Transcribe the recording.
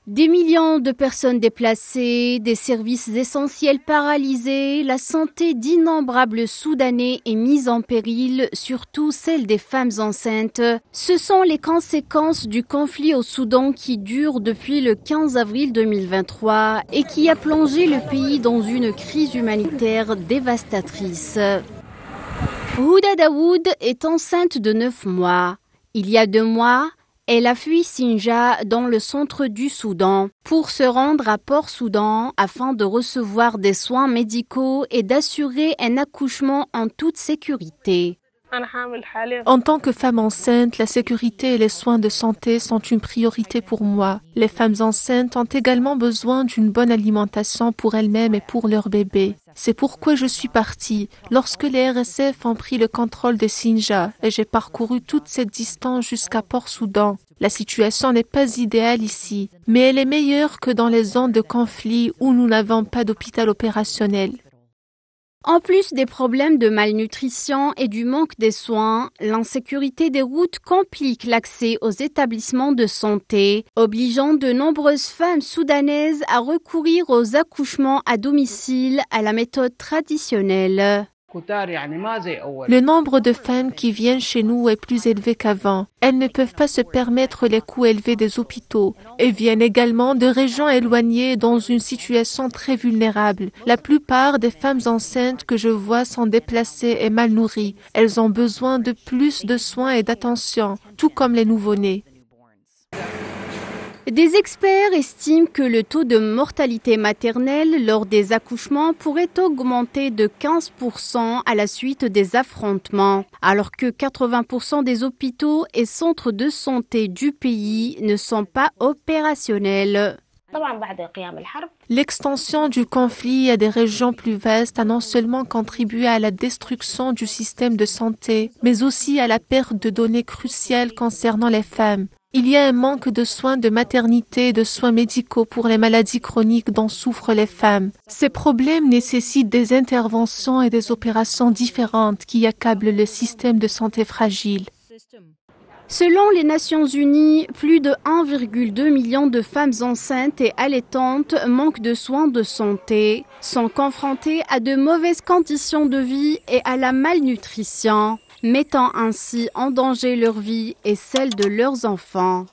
Des millions de personnes déplacées, des services essentiels paralysés, la santé d'innombrables Soudanais est mise en péril, surtout celle des femmes enceintes. Ce sont les conséquences du conflit au Soudan qui dure depuis le 15 avril 2023 et qui a plongé le pays dans une crise humanitaire dévastatrice. Houda Daoud est enceinte de 9 mois. Il y a 2 mois, elle a fui Sinja dans le centre du Soudan pour se rendre à Port-Soudan afin de recevoir des soins médicaux et d'assurer un accouchement en toute sécurité. En tant que femme enceinte, la sécurité et les soins de santé sont une priorité pour moi. Les femmes enceintes ont également besoin d'une bonne alimentation pour elles-mêmes et pour leur bébé. C'est pourquoi je suis partie lorsque les RSF ont pris le contrôle de Sinja et j'ai parcouru toute cette distance jusqu'à Port-Soudan. La situation n'est pas idéale ici, mais elle est meilleure que dans les zones de conflit où nous n'avons pas d'hôpital opérationnel. En plus des problèmes de malnutrition et du manque des soins, l'insécurité des routes complique l'accès aux établissements de santé, obligeant de nombreuses femmes soudanaises à recourir aux accouchements à domicile à la méthode traditionnelle. Le nombre de femmes qui viennent chez nous est plus élevé qu'avant. Elles ne peuvent pas se permettre les coûts élevés des hôpitaux et viennent également de régions éloignées dans une situation très vulnérable. La plupart des femmes enceintes que je vois sont déplacées et mal nourries. Elles ont besoin de plus de soins et d'attention, tout comme les nouveau-nés. Des experts estiment que le taux de mortalité maternelle lors des accouchements pourrait augmenter de 15% à la suite des affrontements, alors que 80% des hôpitaux et centres de santé du pays ne sont pas opérationnels. L'extension du conflit à des régions plus vastes a non seulement contribué à la destruction du système de santé, mais aussi à la perte de données cruciales concernant les femmes. Il y a un manque de soins de maternité et de soins médicaux pour les maladies chroniques dont souffrent les femmes. Ces problèmes nécessitent des interventions et des opérations différentes qui accablent le système de santé fragile. Selon les Nations Unies, plus de 1,2 million de femmes enceintes et allaitantes manquent de soins de santé, sont confrontées à de mauvaises conditions de vie et à la malnutrition, mettant ainsi en danger leur vie et celle de leurs enfants.